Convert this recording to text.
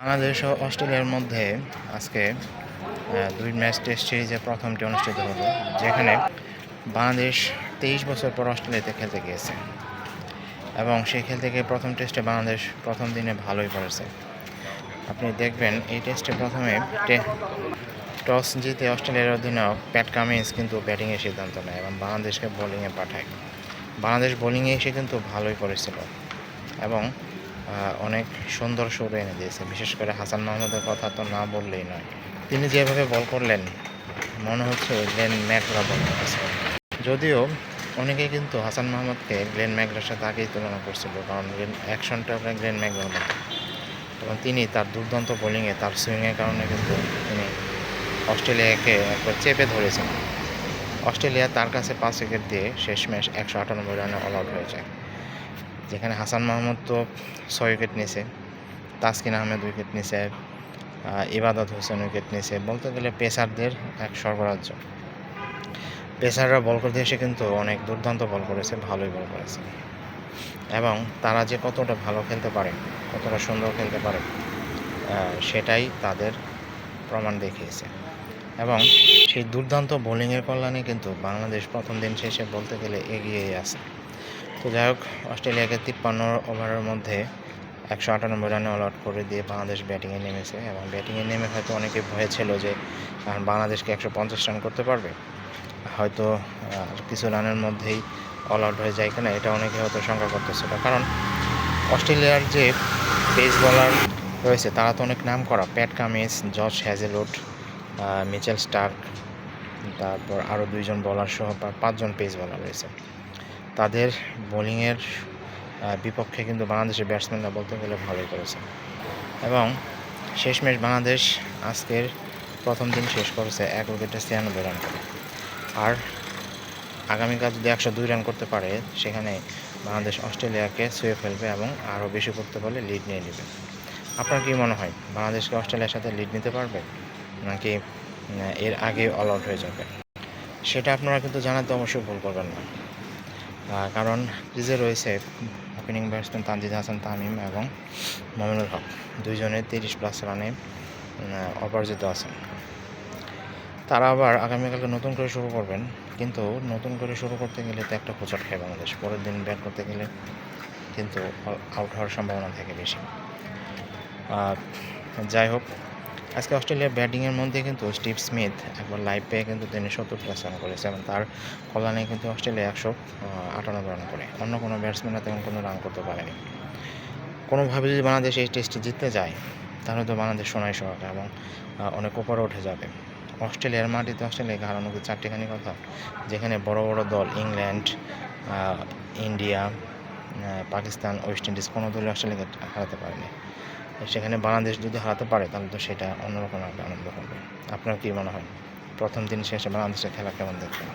বাংলাদেশ ও অস্ট্রেলিয়ার মধ্যে আজকে ২ ম্যাচ টেস্ট সিরিজের প্রথমটি অনুষ্ঠিত হলো, যেখানে বাংলাদেশ ২৩ বছর পর অস্ট্রেলিয়াতে খেলতে গিয়েছে এবং সেই খেলতে গিয়ে প্রথম টেস্টে বাংলাদেশ প্রথম দিনে ভালোই করেছে। আপনি দেখবেন এই টেস্টে প্রথমে টস জিতে অস্ট্রেলিয়ার অধিনায়ক প্যাট কামিন্স কিন্তু ব্যাটিংয়ের সিদ্ধান্ত নেয় এবং বাংলাদেশকে বোলিংয়ে পাঠায়। বাংলাদেশ বোলিংয়ে এসে কিন্তু ভালোই করেছিল এবং অনেক সুন্দর শুরু এনে দিয়েছে। বিশেষ করে হাসান মাহমুদের কথা তো না বললেই নয়। তিনি যেভাবে বল করলেন মনে হচ্ছে গ্লেন ম্যাকগ্রা বল করেছে। যদিও অনেকেই কিন্তু হাসান মাহমুদকে গ্লেন ম্যাকগ্রার সাথে আগেই তুলনা করছিল, কারণ অ্যাকশনটা গ্লেন ম্যাকগ্রার মতো এবং তিনি তার দুর্দান্ত বোলিংয়ে তার সুইংয়ের কারণে কিন্তু তিনি অস্ট্রেলিয়াকে একবার চেপে ধরেছেন। অস্ট্রেলিয়া তার কাছে 5 উইকেট দিয়ে শেষমেশ 198 রানে অল আউট হয়ে যায়, যেখানে হাসান মাহমুদ তো 6 উইকেট নিয়েছে, তাসকিন আহমেদ উইকেট নিয়েছে, ইবাদত হোসেন উইকেট নিয়েছে। বলতে গেলে পেসারদের এক স্বর্গরাজ্য। পেসাররা বল করতে এসে কিন্তু অনেক দুর্দান্ত বল করেছে, ভালোই বল করেছে এবং তারা যে কতটা ভালো খেলতে পারে, কতটা সুন্দর খেলতে পারে সেটাই তাদের প্রমাণ দেখিয়েছে এবং সেই দুর্দান্ত বোলিংয়ের কল্যাণে কিন্তু বাংলাদেশ প্রথম দিন শেষে বলতে গেলে এগিয়েই আছে। তো যাই হোক, অস্ট্রেলিয়াকে 53 ওভারের মধ্যে 198 রানে অল আউট করে দিয়ে বাংলাদেশ ব্যাটিংয়ে নেমেছে এবং ব্যাটিংয়ে নেমে হয়তো অনেকে ভয়ে ছিল যে বাংলাদেশকে 150 রান করতে পারবে, হয়তো কিছু রানের মধ্যেই অল আউট হয়ে যায় কিনা, এটা অনেকে হয়তো শঙ্কা করতেছিল। কারণ অস্ট্রেলিয়ার যে পেস বোলার রয়েছে তারা তো অনেক নাম করা, Pat Cummins, Josh Hazlewood, Mitchell Starc, তারপর আরও 2 জন বোলার সহ 5 জন পেস বোলার রয়েছে। তাদের বোলিংয়ের বিপক্ষে কিন্তু বাংলাদেশের ব্যাটসম্যানরা বলতে গেলে ভালোই করেছে এবং শেষমেশ বাংলাদেশ আজকের প্রথম দিন শেষ করেছে 1 উইকেটে 96 রান করে। আর আগামীকাল যদি 102 রান করতে পারে, সেখানে বাংলাদেশ অস্ট্রেলিয়াকে ছুঁয়ে ফেলবে এবং আরও বেশি করতে পারলে লিড নিয়ে নেবে। আপনার কি মনে হয়, বাংলাদেশকে অস্ট্রেলিয়ার সাথে লিড নিতে পারবে নাকি এর আগে অল আউট হয়ে যাবে? সেটা আপনারা কিন্তু জানাতে অবশ্যই ভুল করবেন না, কারণ ক্রিজে রয়েছে ওপেনিং ব্যাটসম্যান তানজিদ হাসান তামিম এবং মমিনুল হক, 2 জনে 30+ রানে অপরাজিত আছেন। তারা আবার আগামীকালকে নতুন করে শুরু করবেন, কিন্তু নতুন করে শুরু করতে গেলে তো একটা হোঁচট খায় বাংলাদেশ। পরের দিন ব্যাট করতে গেলে কিন্তু আউট হওয়ার সম্ভাবনা থাকে বেশি। যাই হোক, আজকে অস্ট্রেলিয়ার ব্যাটিংয়ের মধ্যে কিন্তু স্টিভ স্মিথ একবার লাইভ পেয়ে কিন্তু তিনি 70+ রান করেছে এবং তার কল্যাণে কিন্তু অস্ট্রেলিয়া 198 রান করে। অন্য কোনো ব্যাটসম্যানরা তেমন কোনো রান করতে পারেনি। কোনোভাবে যদি বাংলাদেশ এই টেস্টটি জিততে যায়, তাহলে তো বাংলাদেশ সোনায় সোহাগা এবং অনেক উপরে উঠে যাবে। অস্ট্রেলিয়ার মাটিতে অস্ট্রেলিয়াকে হারানো কি চারটিখানি কথা, যেখানে বড় বড় দল England, India, Pakistan, West Indies কোনো দলই অস্ট্রেলিয়াকে হারাতে পারেনি। সেখানে বাংলাদেশ যদি হারাতে পারে তাহলে তো সেটা অন্যরকম একটা আনন্দ হবে। আপনার কী মনে হয়, প্রথম দিন শেষে বাংলাদেশের খেলা কেমন দেখবেন?